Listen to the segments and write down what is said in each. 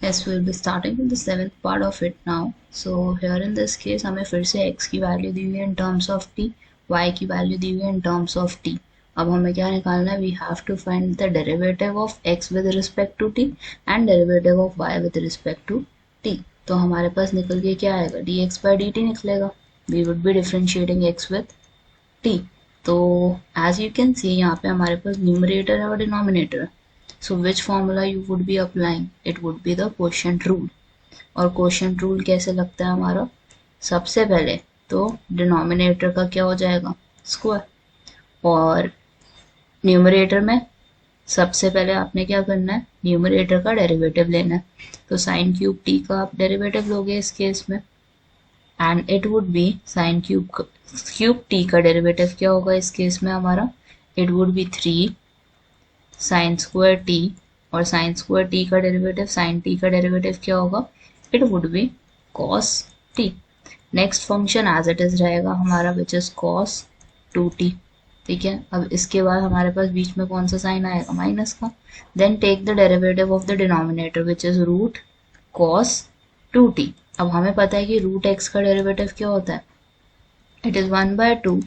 Yes, we'll be starting with the seventh part of it now. So here in this case हमें फिर से x की value दी हुई है in terms of t, y की value दी हुई है in terms of t. अब हमें क्या निकालना है? We have to find the derivative of x with respect to t and derivative of y with respect to t. तो हमारे पास निकल के क्या आएगा? dx by dt निकलेगा. We would be differentiating x with t. तो as you can see यहाँ पे हमारे पास न्यूमरेटर है और डिनोमिनेटर है. So which formula you would be applying? It would be the quotient rule. और quotient rule कैसे लगता है हमारा? सबसे पहले तो डिनोमिनेटर का क्या हो जाएगा? स्क्वायर. और न्यूमरेटर में सबसे पहले आपने क्या करना है? न्यूमरेटर का डेरिवेटिव लेना है. तो साइन क्यूब टी का आप डेरिवेटिव लोगे इस केस में, and it would be sine cube T का डेरिवेटिव क्या होगा इस केस में हमारा? It would be 3 sine square T, और साइन स्क्वायर टी का डेरिवेटिव, साइन टी का डेरिवेटिव क्या होगा? It would be cos T. Next function as it is रहेगा हमारा विच इज कॉस 2t. ठीक है, अब इसके बाद हमारे पास बीच में कौन सा साइन आएगा? माइनस का. Then take the derivative of the denominator which is root cos 2t. अब हमें पता है कि रूट एक्स का डेरिवेटिव क्या होता है? इट इज 1/2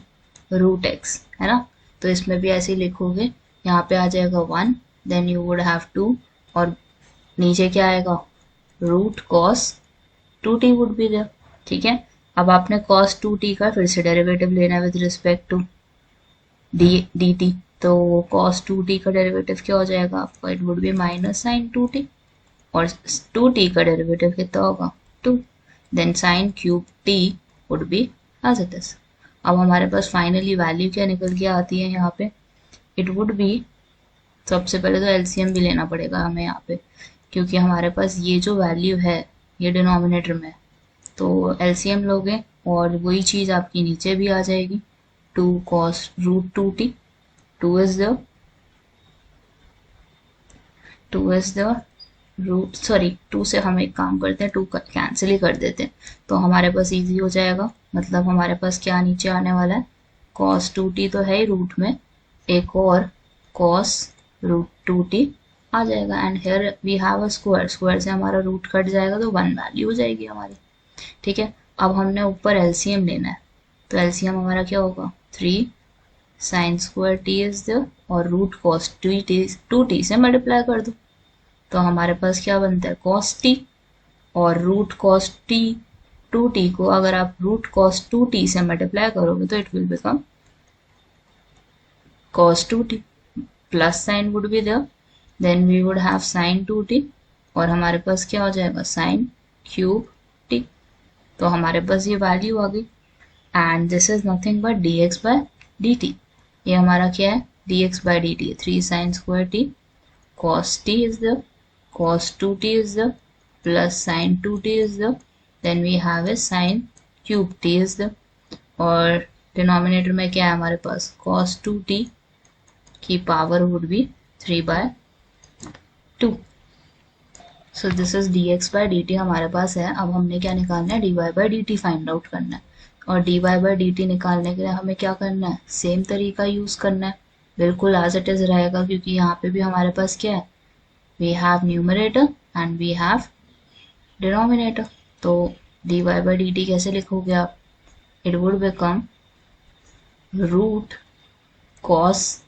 रूट एक्स, है ना. तो इसमें भी ऐसे ही लिखोगे, यहाँ पे आ जाएगा 1, देन यू वुड हैव 2, और नीचे क्या आएगा? Root cos 2t would be there. ठीक है, अब आपने cos 2t का फिर से डेरिवेटिव लेना है विद रिस्पेक्ट टू dt. तो cos 2t का डेरिवेटिव क्या हो जाएगा आपका? It would be minus sine 2t, और 2t का डेरिवेटिव कितना होगा? 2. Then sine cube t would be as it is. अब हमारे पास फाइनली वैल्यू क्या निकल के आती है यहाँ पे? इट वुड बी, सबसे पहले तो एलसीएम भी लेना पड़ेगा हमें यहाँ पे, क्योंकि हमारे पास ये जो वैल्यू है ये डिनोमिनेटर में है. तो एलसीएम लोगे और वही चीज़ आपकी नीचे भी आ जाएगी. 2 cos root 2t. 2 is the root, sorry 2 से हम एक काम करते हैं, 2 कैंसिल ही कर देते हैं, तो हमारे पास इजी हो जाएगा. मतलब हमारे पास क्या नीचे आने वाला है? cos 2t तो है ही रूट में, एक और cos रूट 2t आ जाएगा. And here we have a square, square से हमारा रूट कट जाएगा तो 1 वैल्यू हो जाएगी हमारी. ठीक है, अब हमने ऊपर एलसीएम लेना है, तो एलसीएम हमारा क्या होगा? 3 sine square T is the, और रूट कॉस 2t से मल्टीप्लाई कर दो, तो हमारे पास क्या बनता है? cos t. और रूट कॉस टी 2t को अगर आप रूट कॉस 2t से मल्टीप्लाई करोगे तो it will become cos 2t. Plus sine would be there, then we would have sine 2t, और हमारे पास क्या हो जाएगा? Sine cube t. तो हमारे पास ये वैल्यू आ गई, and this is nothing but dx by dt. ये हमारा क्या है? dx by dt. 3 sine square t, cos t is the, cos 2t is the, plus sin 2t is the, then we have a sin cube t is the, और denominator में क्या है हमारे पास? cos 2t की power would be 3/2. So this is dx by dt हमारे पास है. अब हमने क्या निकालना है? dy by dt find out करना है, और dy बाय dt निकालने के लिए हमें क्या करना है? सेम तरीका यूज करना है, बिल्कुल एज इट इज रहेगा, क्योंकि यहाँ पे भी हमारे पास क्या है? We have numerator and we have denominator. तो dy बाय dt कैसे लिखोगे आप? It would become root cos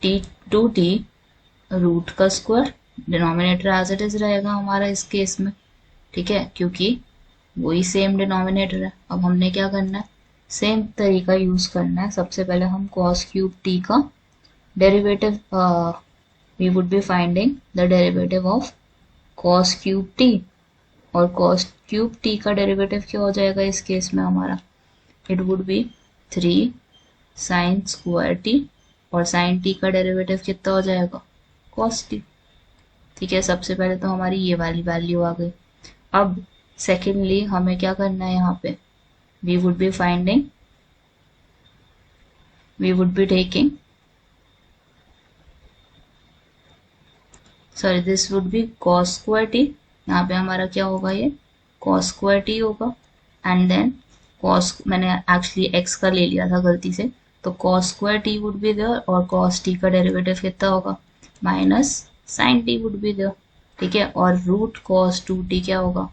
t 2t root का square, denominator as it is रहेगा हमारा इस केस में. ठीक है, क्योंकि वही सेम डिनोमिनेटर है. अब हमने क्या करना है? सेम तरीका यूज करना है. सबसे पहले हम cos क्यूब t का derivative, we would be finding the derivative of cos cube t, और cos क्यूब t का डेरिवेटिव क्या हो जाएगा इस केस में हमारा? It would be 3 sine square t, और साइन t का डेरिवेटिव कितना हो जाएगा? cos t. ठीक है, सबसे पहले तो हमारी ये वाली वैल्यू आ गई. अब सेकेंडली हमें क्या करना है यहाँ पे? We would be finding, we would be taking, sorry this would be cos square t. यहाँ पे हमारा क्या होगा? ये cos स्क्वायर t होगा, एंड देन cos, मैंने एक्चुअली x का ले लिया था गलती से, तो cos square t would be there, और cos t का डेरिवेटिव कितना होगा? Minus sine t would be there. ठीक है, और रूट कॉस 2t क्या होगा,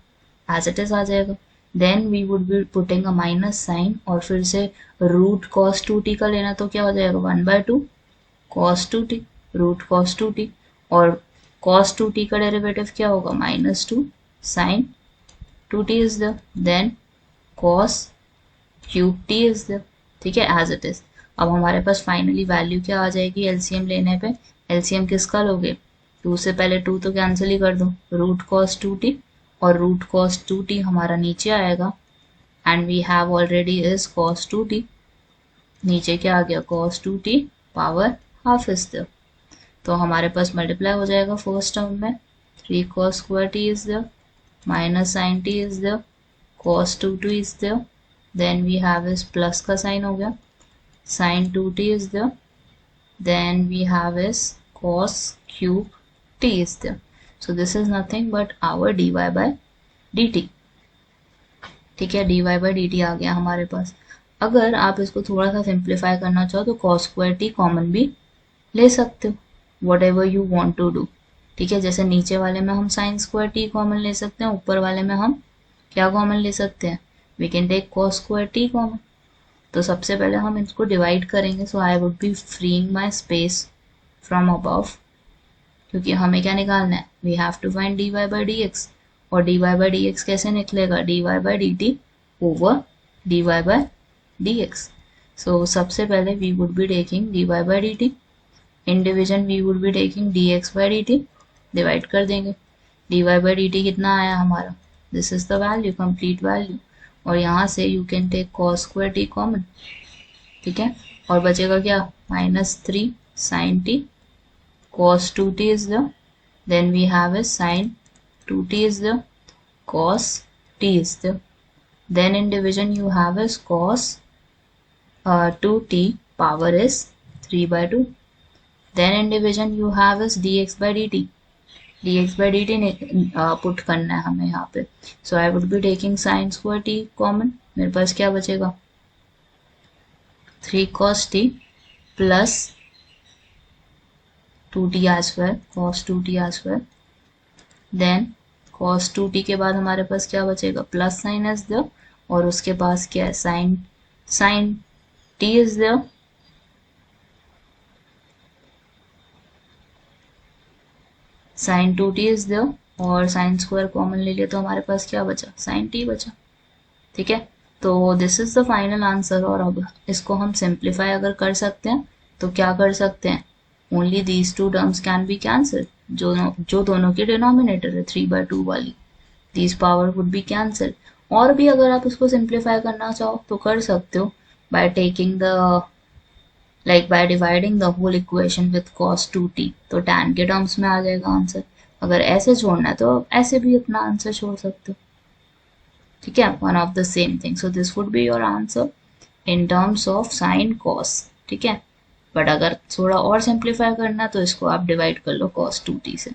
एज इट इज आ जाएगा। Then we would be putting a minus sine, और फिर से रूट कॉस 2t का लेना तो क्या हो जाएगा 1/2 cos 2t, root cos 2t, और cos 2t का डेरिवेटिव क्या होगा -2 sin 2t is the, then cos cube t is the, ठीक है, एज इट इज। अब हमारे पास फाइनली वैल्यू क्या आ जाएगी एलसीएम लेने पे, एलसीएम किसका लोगे, 2 से पहले 2 तो कैंसिल ही कर दो, रूट कॉस 2t, और रूट कॉस 2t हमारा नीचे आएगा, and we have already is cos 2t, नीचे क्या आ गया cos 2t power half is the, तो हमारे पास मल्टीप्लाई हो जाएगा फर्स्ट टर्म में, 3 cos square t is the, minus sine t is the, cos 2t is the, then we have इस प्लस का साइन हो गया, sin 2t is the, then we have इस cos cube t is the, so this is nothing but our dy by dt, ठीक है, dy by dt आ गया हमारे पास। अगर आप इसको थोड़ा सा सिंप्लीफाई करना चाहो तो cos square t कॉमन भी ले सकते हो, whatever you want to do, ठीक है, जैसे नीचे वाले में हम साइन स्क्वायर टी कॉमन ले सकते हैं, ऊपर वाले में हम क्या कॉमन ले सकते हैं, we can take cos square t common. तो सबसे पहले हम इसको डिवाइड करेंगे, so I would be freeing my space from above, क्योंकि हमें क्या निकालना है, we have to find dy by dx, और dy by dx कैसे निकलेगा, dy by dt over dy by dx। So सबसे पहले we would be taking dy by dt, in division we would be taking dx by dt, divide कर देंगे, dy by dt कितना आया हमारा, this is the value, complete value, और यहाँ से you can take cos square t common, ठीक है, और बचेगा क्या -3 sin t, cos 2t is the, then we have a sin 2t is the, cos t is the, then in division you have as cos 2t power is 3/2, then in division you have is dx by dt, dx by dt put करना है हमें यहाँ पे, so I would be taking sin square t common, मेरे पास क्या बचेगा 3 cos t plus 2t as well, cos 2t as well, then cos 2t के बाद हमारे पास क्या बचेगा प्लस साइन इज द, और उसके पास क्या है sin t is the, sin 2t is the, और साइन स्क्वायर कॉमन ले लिया तो हमारे पास क्या बचा sin t बचा, ठीक है, तो this is the final answer. और अब इसको हम सिंप्लीफाई अगर कर सकते हैं तो क्या कर सकते हैं, only these two terms can be cancel, जो दोनों की डिनोमिनेटर है 3/2 वाली, these power would B cancel. और भी अगर आप इसको सिंप्लीफाई करना चाहो तो कर सकते हो by taking the by dividing the whole equation with cos 2t, तो tan के टर्म्स में आ जाएगा आंसर। अगर ऐसे छोड़ना है तो ऐसे भी अपना आंसर छोड़ सकते हो, ठीक है, one of the same thing, so this would be your answer in terms of sine cos, ठीक है, बट अगर थोड़ा और सिंप्लीफाई करना है तो इसको आप डिवाइड कर लो cos 2t से।